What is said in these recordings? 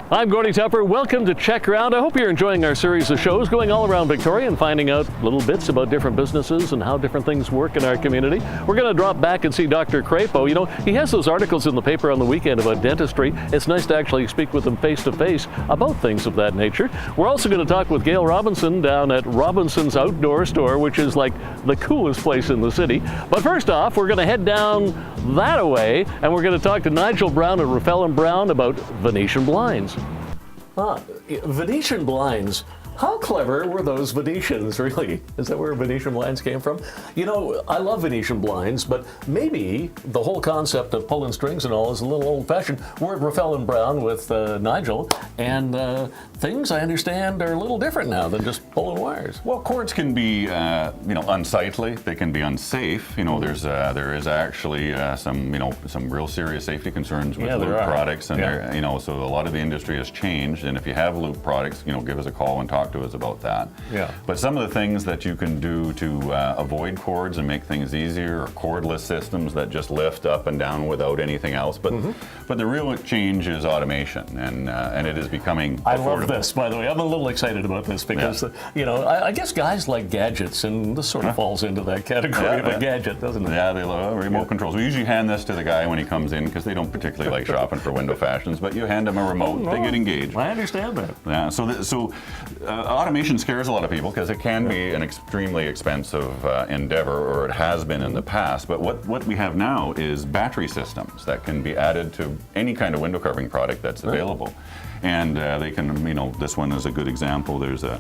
I'm Gordy Tupper. Welcome to Check Around. I hope you're enjoying our series of shows going all around Victoria and finding out little bits about different businesses and how different things work in our community. We're going to drop back and see Dr. Crapo. You know, he has those articles in the paper on the weekend about dentistry. It's nice to actually speak with him face to face about things of that nature. We're also going to talk with Gail Robinson down at Robinson's Outdoor Store, which is like the coolest place in the city. But first off, we're going to head down that way and we're going to talk to Nigel Brown at Ruffell & Brown about Venetian blinds. Venetian blinds. How clever were those Venetians, really? Is that where Venetian blinds came from? You know, I love Venetian blinds, but maybe the whole concept of pulling strings and all is a little old-fashioned. We're at Ruffell & Brown with Nigel, and things, I understand, are a little different now than just pulling wires. Well, cords can be, unsightly. They can be unsafe. You know, there is actually some real serious safety concerns with loop products, and so a lot of the industry has changed. And if you have loop products, give us a call and talk to us about that. Yeah. But some of the things that you can do to avoid cords and make things easier are cordless systems that just lift up and down without anything else. But the real change is automation, and it is becoming I love this, by the way. I'm a little excited about this because, I guess guys like gadgets, and this sort of falls into that category of a gadget, doesn't it? Yeah, they love remote controls. We usually hand this to the guy when he comes in because they don't particularly like shopping for window fashions, but you hand them a remote, they get engaged. I understand that. Yeah, so automation scares a lot of people because it can be an extremely expensive endeavor, or it has been in the past. But what we have now is battery systems that can be added to any kind of window covering product that's available. And they can, this one is a good example. There's a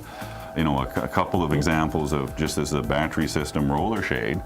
couple of examples of just as a battery system roller shade.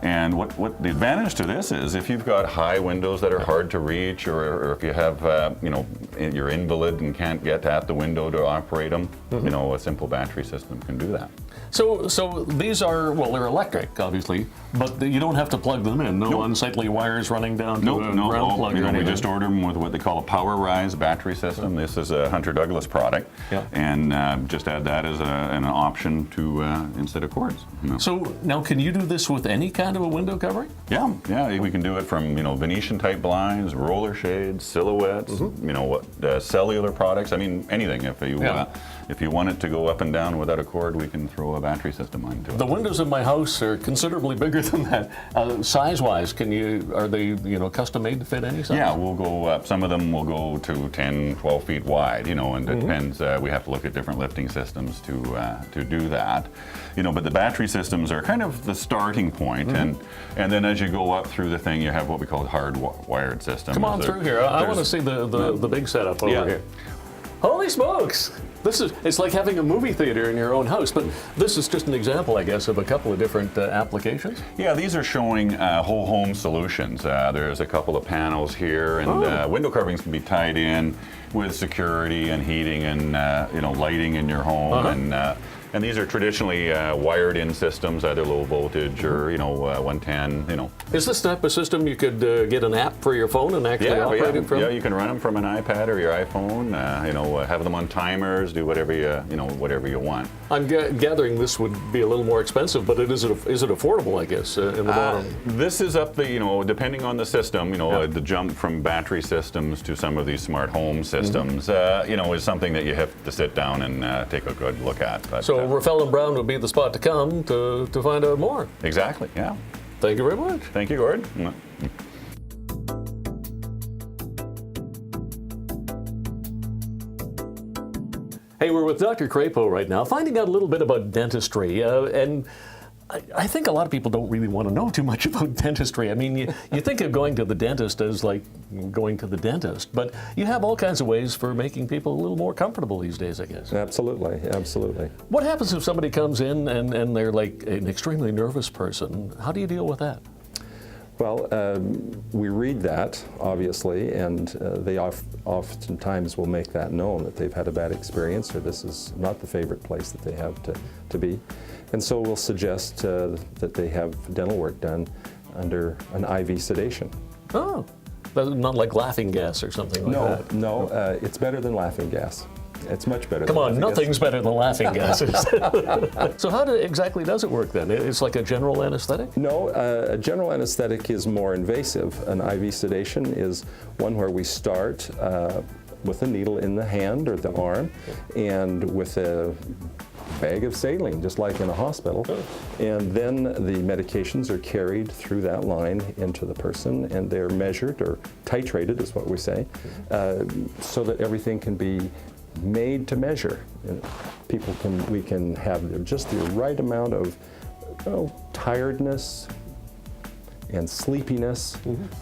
And what the advantage to this is, if you've got high windows that are hard to reach, or if you have, you're invalid and can't get at the window to operate them, a simple battery system can do that. So these are, well, they're electric, obviously, but you don't have to plug them in. No unsightly wires running down to a ground plug or anything. We just order them with what they call a Power Rise battery system. This is a Hunter Douglas product, and just add that as an option to instead of cords. So now, can you do this with any kind of a window covering? Yeah, we can do it from Venetian type blinds, roller shades, silhouettes, cellular products. I mean, anything. If you want it to go up and down without a cord, we can throw a battery system onto it. The windows in my house are considerably bigger than that. Size-wise, are they custom made to fit any size? Yeah, we'll go up. Some of them will go to 10, 12 feet wide. And it depends. We have to look at different lifting systems to do that. But the battery systems are kind of the starting point, and then as you go up through the thing, you have what we call hard-wired systems. Come on through here. I want to see the big setup over here. Holy smokes! It's like having a movie theater in your own house, but this is just an example, I guess, of a couple of different applications. Yeah, these are showing whole home solutions. There's a couple of panels here, and window coverings can be tied in with security and heating and lighting in your home, and these are traditionally wired-in systems, either low voltage or 110. Is this type of system you could get an app for your phone and actually operate it from? Yeah, you can run them from an iPad or your iPhone. Have them on timers. Do whatever you want. I'm gathering this would be a little more expensive, but is it affordable? I guess in the bottom. This is up the depending on the system. The jump from battery systems to some of these smart home systems. Is something that you have to sit down and take a good look at. But, so Ruffell & Brown would be the spot to come to find out more. Exactly, yeah. Thank you very much. Thank you, Gord. Hey, we're with Dr. Crapo right now, finding out a little bit about dentistry. And I think a lot of people don't really want to know too much about dentistry. I mean, you think of going to the dentist as like going to the dentist, but you have all kinds of ways for making people a little more comfortable these days, I guess. Absolutely. What happens if somebody comes in and they're like an extremely nervous person? How do you deal with that? Well, we read that, obviously, and they oftentimes will make that known that they've had a bad experience, or this is not the favorite place that they have to be. And so we'll suggest that they have dental work done under an IV sedation. Oh, not like laughing gas or something like that? No, it's better than laughing gas. It's much better. Come on, nothing's better than laughing gases. So how exactly does it work then? It's like a general anesthetic? No, a general anesthetic is more invasive. An IV sedation is one where we start with a needle in the hand or the arm, and with a bag of saline, just like in a hospital. And then the medications are carried through that line into the person, and they're measured or titrated, is what we say, so that everything can be made to measure. And we can have just the right amount of tiredness and sleepiness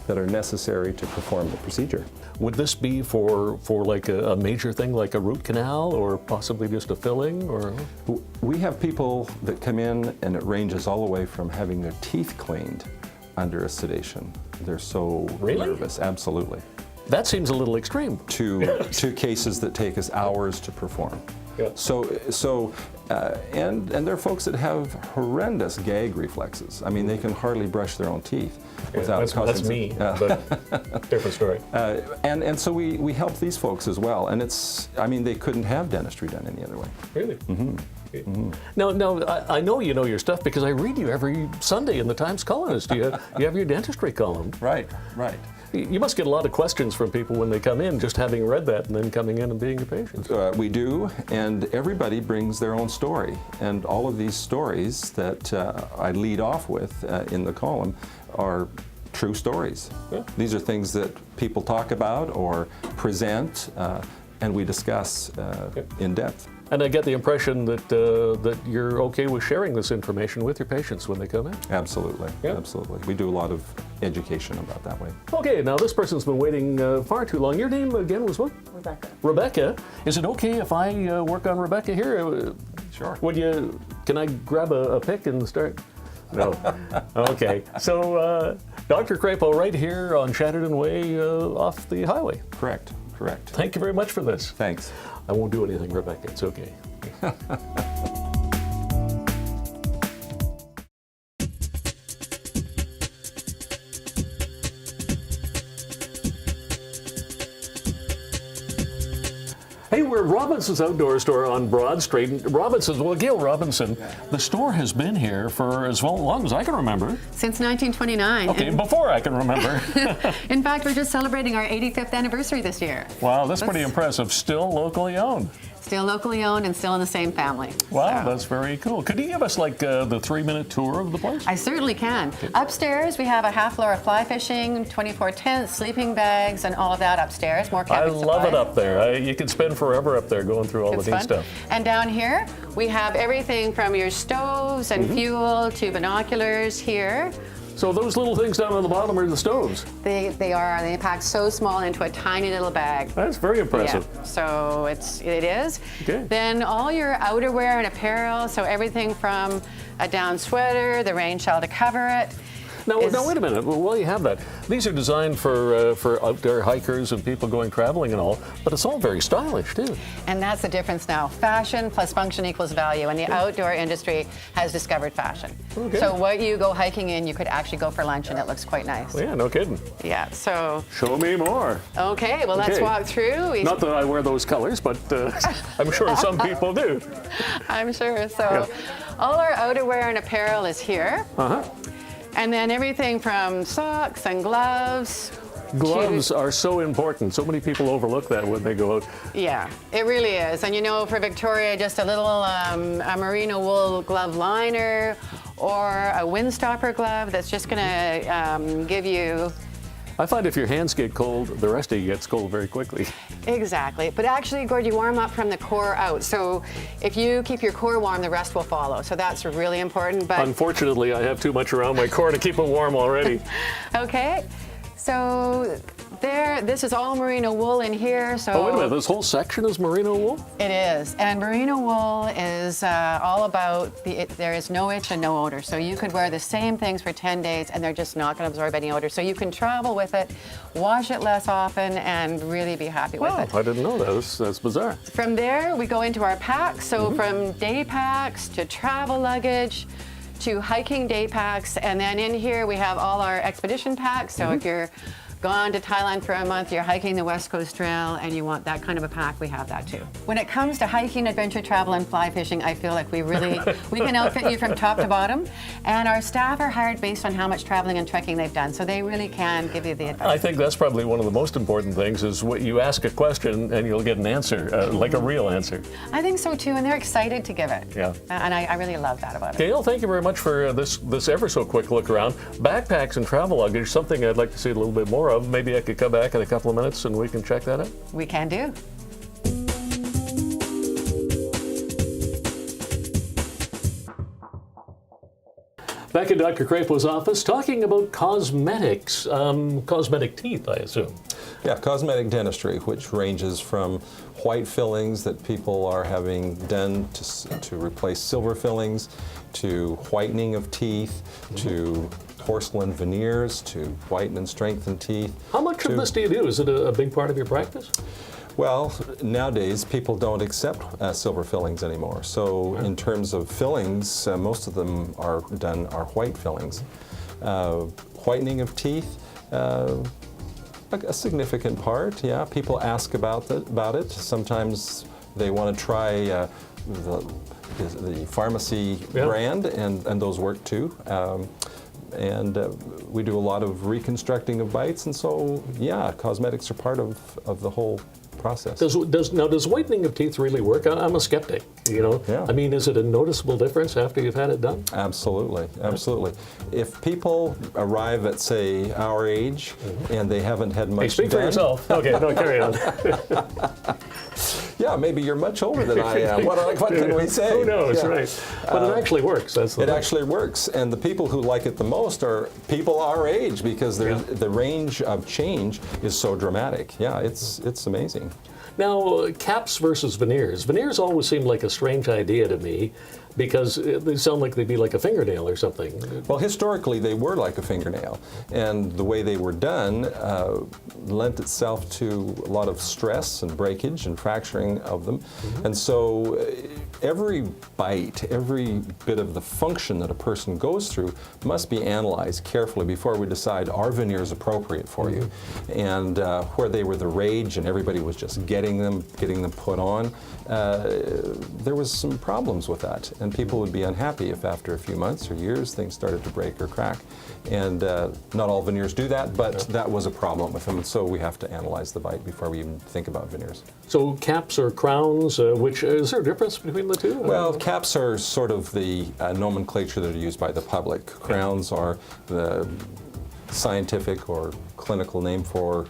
that are necessary to perform the procedure. Would this be for like a major thing like a root canal, or possibly just a filling, or? We have people that come in, and it ranges all the way from having their teeth cleaned under a sedation. They're so nervous. Absolutely. That seems a little extreme. To cases that take us hours to perform. Yeah. And there are folks that have horrendous gag reflexes. I mean, they can hardly brush their own teeth without causing. That's me, but different story. And so we help these folks as well. And they couldn't have dentistry done any other way. Really? Mm-hmm. Now, I know you know your stuff because I read you every Sunday in the Times Colonist. You have your dentistry column. Right. You must get a lot of questions from people when they come in, just having read that and then coming in and being a patient. We do, and everybody brings their own story. And all of these stories that I lead off with in the column are true stories. Yeah. These are things that people talk about or present, and we discuss in depth. And I get the impression that you're okay with sharing this information with your patients when they come in. Absolutely, absolutely. We do a lot of education about that way. Okay, now this person's been waiting far too long. Your name again was what? Rebecca. Rebecca. Is it okay if I work on Rebecca here? Sure. Can I grab a pick and start? No. Okay. So, Dr. Crapo right here on Shannon Way off the highway. Correct. Thank you very much for this. Thanks. I won't do anything, Rebecca. It's okay. Hey, we're at Robinson's Outdoor Store on Broad Street. Gail Robinson, the store has been here for as long as I can remember. Since 1929. Okay, before I can remember. In fact, we're just celebrating our 85th anniversary this year. Wow, that's pretty impressive. Still locally owned. Still locally owned and still in the same family. Wow, that's very cool. Could you give us like the 3-minute tour of the place? I certainly can. Okay. Upstairs, we have a half floor of fly fishing, 24 tents, sleeping bags, and all of that upstairs. More camping supplies. I love it up there. You can spend forever up there going through all the neat stuff. And down here, we have everything from your stoves and fuel to binoculars here. So those little things down on the bottom are the stoves? They are. They pack so small into a tiny little bag. That's very impressive. Yeah. So it is. Okay. Then all your outerwear and apparel, so everything from a down sweater, the rain shell to cover it. Now wait a minute. While you have that, these are designed for outdoor hikers and people going traveling and all, but it's all very stylish too. And that's the difference now. Fashion plus function equals value, and the outdoor industry has discovered fashion. Okay. So what you go hiking in, you could actually go for lunch, and it looks quite nice. Yeah, no kidding. Yeah. So. Show me more. Okay. Well, let's walk through. Not that I wear those colors, but I'm sure some people do. I'm sure. So, all our outerwear and apparel is here. And then everything from socks and gloves. Gloves are so important. So many people overlook that when they go out. Yeah, it really is. And for Victoria, just a little a merino wool glove liner or a windstopper glove that's just going to give you. I find if your hands get cold, the rest of you gets cold very quickly. Exactly. But actually, Gord, you warm up from the core out. So if you keep your core warm, the rest will follow. So that's really important. But unfortunately, I have too much around my core to keep it warm already. Okay. So this is all merino wool in here. So wait a minute, this whole section is merino wool? It is, and merino wool is all about there is no itch and no odor. So you could wear the same things for 10 days and they're just not going to absorb any odor. So you can travel with it, wash it less often, and really be happy with it. I didn't know that. That's bizarre. From there, we go into our packs. So from day packs to travel luggage, to hiking day packs, and then in here we have all our expedition packs. So if you're gone to Thailand for a month, you're hiking the West Coast Trail, and you want that kind of a pack, we have that too. When it comes to hiking, adventure travel, and fly fishing, I feel like we can outfit you from top to bottom. And our staff are hired based on how much traveling and trekking they've done, so they really can give you the advice. I think that's probably one of the most important things is what you ask a question and you'll get an answer, like a real answer. I think so too, and they're excited to give it. Yeah. And I really love that about it. Gail, thank you very much for this ever so quick look around. Backpacks and travel luggage, something I'd like to see a little bit more of. Maybe I could come back in a couple of minutes and we can check that out. We can do. Back in Dr. Crapo's office, talking about cosmetics, cosmetic teeth, I assume. Yeah, cosmetic dentistry, which ranges from white fillings that people are having done to replace silver fillings, to whitening of teeth, to porcelain veneers, to whiten and strengthen teeth. How much of this do you do? Is it a big part of your practice? Well, nowadays people don't accept silver fillings anymore. So in terms of fillings, most of them are white fillings. Whitening of teeth, a significant part, yeah. People ask about it. Sometimes they want to try the pharmacy brand, and those work too. We do a lot of reconstructing of bites, and so yeah, cosmetics are part of the whole process. Does whitening of teeth really work? I'm a skeptic, you know. Yeah. I mean, is it a noticeable difference after you've had it done? Absolutely, absolutely. If people arrive at, say, our age and they haven't had much Hey, speak for done, yourself. Okay, no, carry on. yeah, maybe you're much older than I am. What can we say? Who knows, Yeah. right? But it actually works. That's the It thing. actually works, and the people who like it the most are people our age because the range of change is so dramatic. Yeah, it's amazing. Now, caps versus veneers. Veneers always seem like a strange idea to me because they sound like they'd be like a fingernail or something. Well, historically, they were like a fingernail, and the way they were done lent itself to a lot of stress and breakage and fracturing of them. And so every bite, every bit of the function that a person goes through must be analyzed carefully before we decide are veneers appropriate for you. And where they were the rage and everybody was just getting them put on, there was some problems with that. And people would be unhappy if after a few months or years things started to break or crack. And not all veneers do that, but that was a problem with them. And so we have to analyze the bite before we even think about veneers. So caps or crowns, which is there a difference between the two? Well, caps are sort of the nomenclature that are used by the public. Crowns are the scientific or clinical name for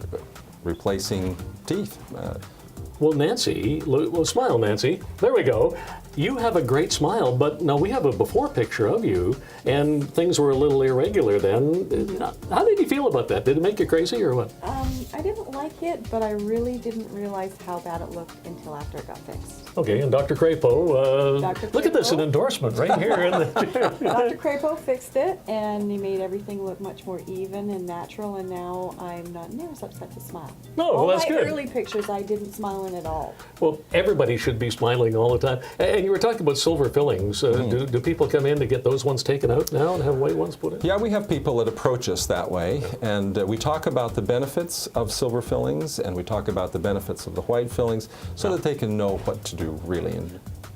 replacing teeth. Well, Nancy, well, smile, Nancy. There we go. You have a great smile, but now we have a before picture of you, and things were a little irregular then. How did you feel about that? Did it make you crazy or what? I didn't like it, but I really didn't realize how bad it looked until after it got fixed. Okay, and Dr. Crapo, Dr. look at this, an Crapo? endorsement right here. In the Dr. Crapo fixed it, and he made everything look much more even and natural, and now I'm not near as upset to smile. Oh, well, that's All my good. early pictures, I didn't smile in at all. Well, everybody should be smiling all the time. And you were talking about silver fillings. Do people come in to get those ones taken out now and have white ones put in? Yeah, we have people that approach us that way, and we talk about the benefits of silver fillings, and we talk about the benefits of the white fillings, so that they can know what to do really.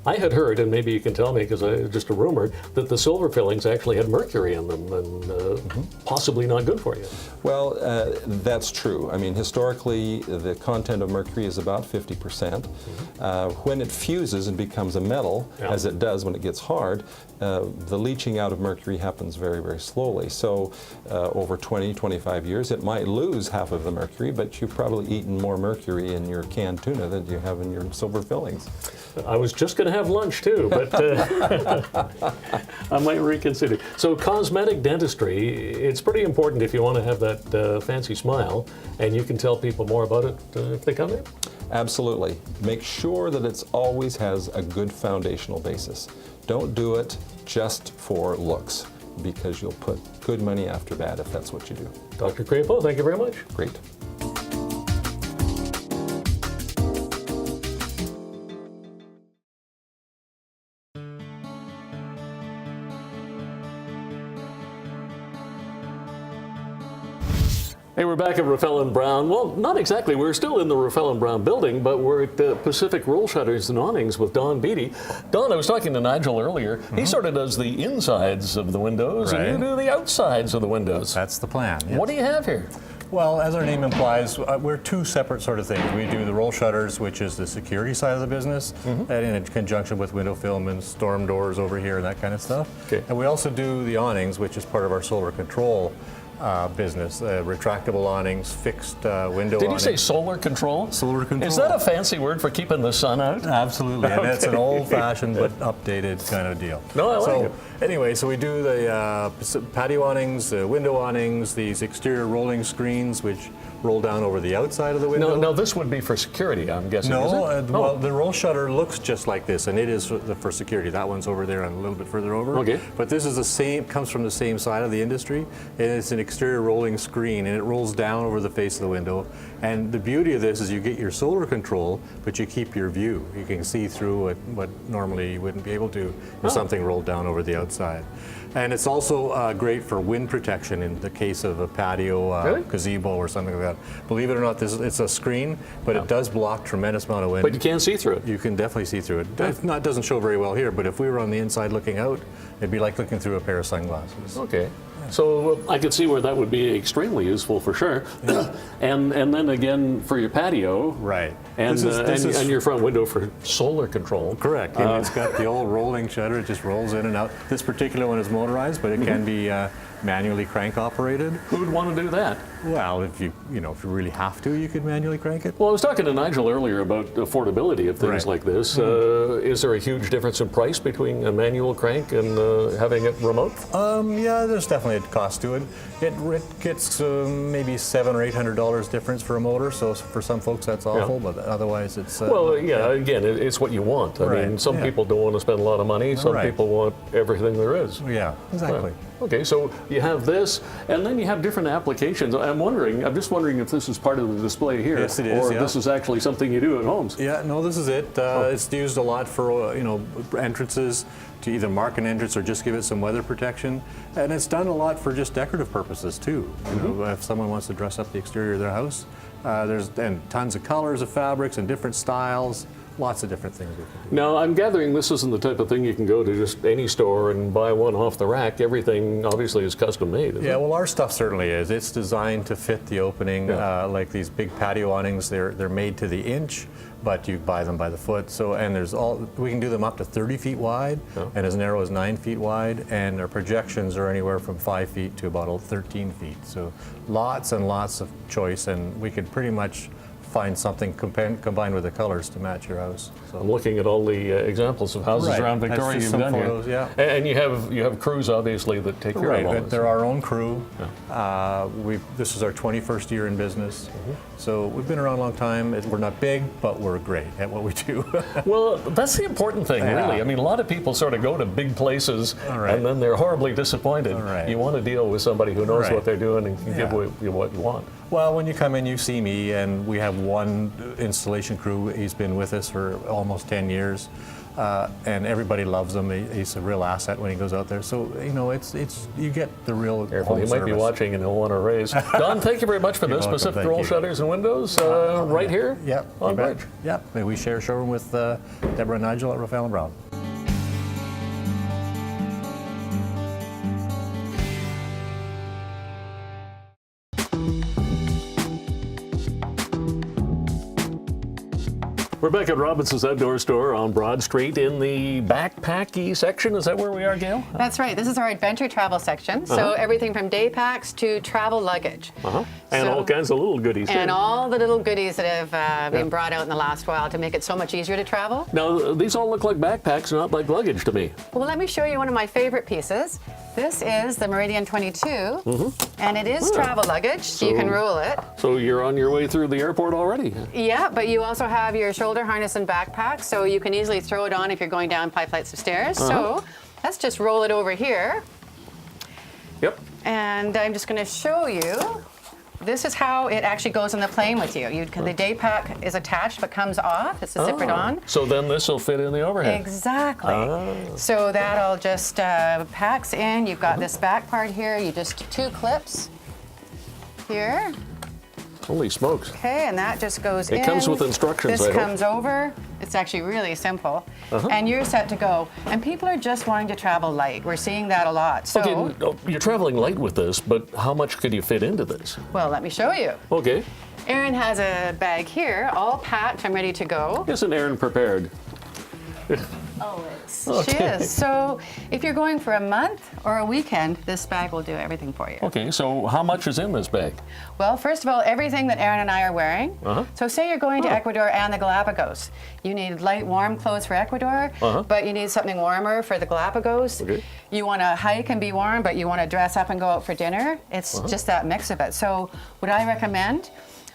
I had heard, and maybe you can tell me because it's just a rumor, that the silver fillings actually had mercury in them and possibly not good for you. Well, that's true. I mean, historically, the content of mercury is about 50%. When it fuses and becomes a metal, as it does when it gets hard, the leaching out of mercury happens very, very slowly. So over 20, 25 years, it might lose half of the mercury, but you've probably eaten more mercury in your canned tuna than you have in your silver fillings. I was just going to have lunch too, but I might reconsider. So cosmetic dentistry, it's pretty important if you want to have that fancy smile, and you can tell people more about it if they come in. Absolutely. Make sure that it always has a good foundational basis. Don't do it just for looks, because you'll put good money after bad if that's what you do. Dr. Crapo, thank you very much. Great. Hey, we're back at Ruffell and Brown. Well, not exactly. We're still in the Ruffell and Brown building, but we're at Pacific Roll Shutters and Awnings with Don Beatty. Don, I was talking to Nigel earlier. He sort of does the insides of the windows, and you do the outsides of the windows. That's the plan. Yes. What do you have here? Well, as our name implies, we're two separate sort of things. We do the roll shutters, which is the security side of the business, and in conjunction with window film and storm doors over here and that kind of stuff. Okay. And we also do the awnings, which is part of our solar control business. Retractable awnings, fixed window Did you awnings. say solar control? Solar control. Is that a fancy word for keeping the sun out? Absolutely, and it's an old-fashioned but updated kind of deal. No, I like it. Anyway, so we do the patio awnings, the window awnings, these exterior rolling screens, which roll down over the outside of the window. No, this would be for security, I'm guessing. No, is it? well, the roll shutter looks just like this, and it is for security. That one's over there and a little bit further over. Okay. But this is the same, comes from the same side of the industry, and it's an exterior rolling screen, and it rolls down over the face of the window. And the beauty of this is you get your solar control, but you keep your view. You can see through what normally you wouldn't be able to if something rolled down over the outside. And it's also great for wind protection in the case of a patio, Really? gazebo or something like that. Believe it or not, it's a screen, but it does block tremendous amount of wind. But you can't see through it. You can definitely see through it. It doesn't show very well here, but if we were on the inside looking out, it'd be like looking through a pair of sunglasses. Okay. So I could see where that would be extremely useful for sure. and then again for your patio. Right. And, This is and your front window for solar control. correct. And it's got the old rolling shutter. It just rolls in and out. This particular one is motorized, but it can be manually crank operated. Who would want to do that? Well, if you really have to, you could manually crank it. Well, I was talking to Nigel earlier about affordability of things Right. like this. Is there a huge difference in price between a manual crank and having it remote? Yeah, there's definitely a cost to it. It gets maybe $700 or $800 difference for a motor. So for some folks that's awful, but otherwise it's. Well, yeah, again, it's what you want. I mean, Right, some yeah. people don't want to spend a lot of money. Some Right. people want everything there is. Yeah, exactly. Okay, so you have this, and then you have different applications. I'm just wondering if this is part of the display here, Yes, it is, or yeah. this is actually something you do at homes. Yeah, no, this is it. It's used a lot for entrances to either mark an entrance or just give it some weather protection, and it's done a lot for just decorative purposes too. You know, if someone wants to dress up the exterior of their house, there's tons of colors of fabrics and different styles. Lots of different things we can do. Now, I'm gathering this isn't the type of thing you can go to just any store and buy one off the rack. Everything obviously is custom made, isn't Yeah, it? well, our stuff certainly is. It's designed to fit the opening. Yeah. Like these big patio awnings, they're made to the inch, but you buy them by the foot. So, and we can do them up to 30 feet wide, and as narrow as 9 feet wide, and our projections are anywhere from 5 feet to about 13 feet. So, lots and lots of choice, and we could pretty much find something combined with the colors to match your house. So. I'm looking at all the examples of houses Right. around That's Victoria just you've some done photos, here. yeah. And you have crews obviously that take care of all Right, this. they're our own crew. This is our 21st year in business, so we've been around a long time. We're not big, but we're great at what we do. Well, that's the important thing, Yeah. really. I mean, a lot of people sort of go to big places All right. and then they're horribly disappointed. All right. You want to deal with somebody who knows Right. what they're doing and can give Yeah. you what you want. Well, when you come in, you see me, and we have one installation crew. He's been with us for almost 10 years, and everybody loves him. He's a real asset when he goes out there. So, it's you get the real Careful, home he might be service. watching and he'll want to raise. Don, thank you very much for You're this. welcome, Pacific thank Roll you. Shutters and Windows right here Yep, on you bet. Bridge. Yep, we share a showroom with Deborah and Nigel at Ruffell and Brown. We're back at Robinson's Outdoor Store on Broad Street in the backpacky section. Is that where we are, Gail? That's right. This is our adventure travel section. So everything from day packs to travel luggage. And So- all kinds of little goodies, And too. all the little goodies that have been brought out in the last while to make it so much easier to travel. Now, these all look like backpacks, not like luggage to me. Well, let me show you one of my favorite pieces. This is the Meridian 22, and it is travel luggage, so you can roll it. So you're on your way through the airport already. Yeah, but you also have your shoulder harness and backpack, so you can easily throw it on if you're going down 5 flights of stairs. So let's just roll it over here, Yep. and I'm just going to show you. This is how it actually goes on the plane with you. The day pack is attached but comes off. It's a zippered on. So then this will fit in the overhead. Exactly. So that'll just packs in. You've got this back part here. You just 2 clips. here. Holy smokes. Okay, and that just goes in. It comes with instructions, This I hope. comes over. It's actually really simple. And you're set to go. And people are just wanting to travel light. We're seeing that a lot. So, Okay, you're traveling light with this, but how much could you fit into this? well, let me show you. Okay. Erin has a bag here, all packed. I'm ready to go. Isn't Erin prepared? Always. Okay. She is. So if you're going for a month or a weekend, this bag will do everything for you. Okay, so how much is in this bag? Well, first of all, everything that Erin and I are wearing. So say you're going to Ecuador and the Galapagos. You need light, warm clothes for Ecuador, but you need something warmer for the Galapagos. Okay. You want to hike and be warm, but you want to dress up and go out for dinner. It's just that mix of it. So what I recommend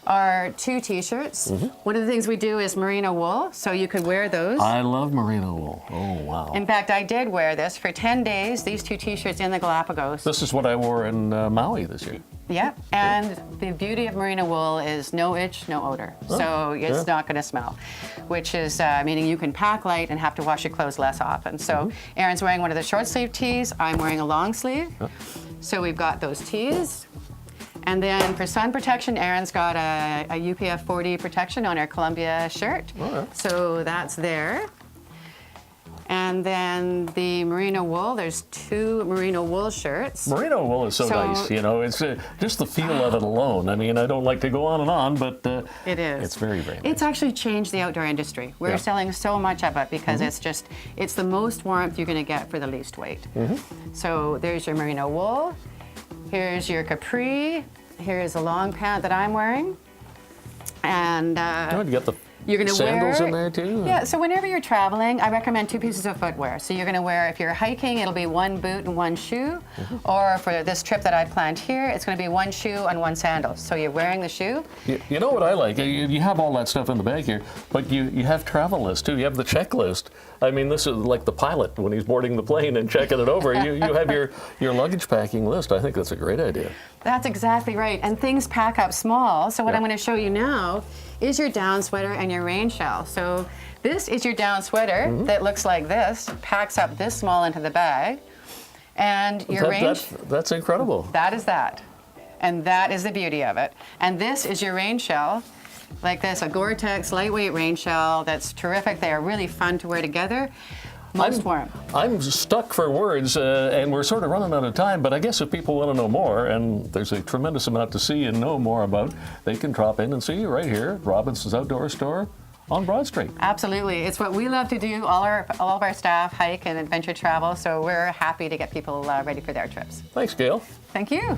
are 2 t-shirts. One of the things we do is merino wool, so you could wear those. I love merino wool. Oh, wow. In fact, I did wear this for 10 days, these 2 t-shirts in the Galapagos. This is what I wore in Maui this year. Yeah, and the beauty of merino wool is no itch, no odor. So it's not going to smell, which is meaning you can pack light and have to wash your clothes less often. So Erin's wearing one of the short sleeve tees, I'm wearing a long sleeve. So we've got those tees. And then for sun protection, Erin's got a UPF 40 protection on her Columbia shirt. So that's there. And then the merino wool, there's 2 merino wool shirts. Merino wool is so nice, you know, it's just the feel of it alone. I mean, I don't like to go on, but It is. it's very, very nice. It's actually changed the outdoor industry. We're selling so much of it because it's the most warmth you're going to get for the least weight. So there's your merino wool. Here's your capri. Here's a long pant that I'm wearing. And You get the you're going to sandals wear in there too? Yeah, so whenever you're traveling, I recommend 2 pieces of footwear. So you're going to wear, if you're hiking, it'll be 1 boot and 1 shoe. Or for this trip that I planned here, it's going to be 1 shoe and 1 sandal. So you're wearing the shoe. You know what I like? You have all that stuff in the bag here, but you have travel lists too. You have the checklist. I mean, this is like the pilot when he's boarding the plane and checking it over. You have your luggage packing list. I think that's a great idea. That's exactly right. And things pack up small. So what I'm going to show you now is your down sweater and your rain shell. So this is your down sweater that looks like this, packs up this small into the bag. And your rain that's incredible. that is that. And that is the beauty of it. And this is your rain shell, like this, a Gore-Tex lightweight rain shell that's terrific. They are really fun to wear together. Most warm. I'm stuck for words, and we're sort of running out of time, but I guess if people want to know more, and there's a tremendous amount to see and know more about, they can drop in and see you right here at Robinson's Outdoor Store on Broad Street. Absolutely. It's what we love to do. All of our staff hike and adventure travel, so we're happy to get people ready for their trips. Thanks, Gail. Thank you.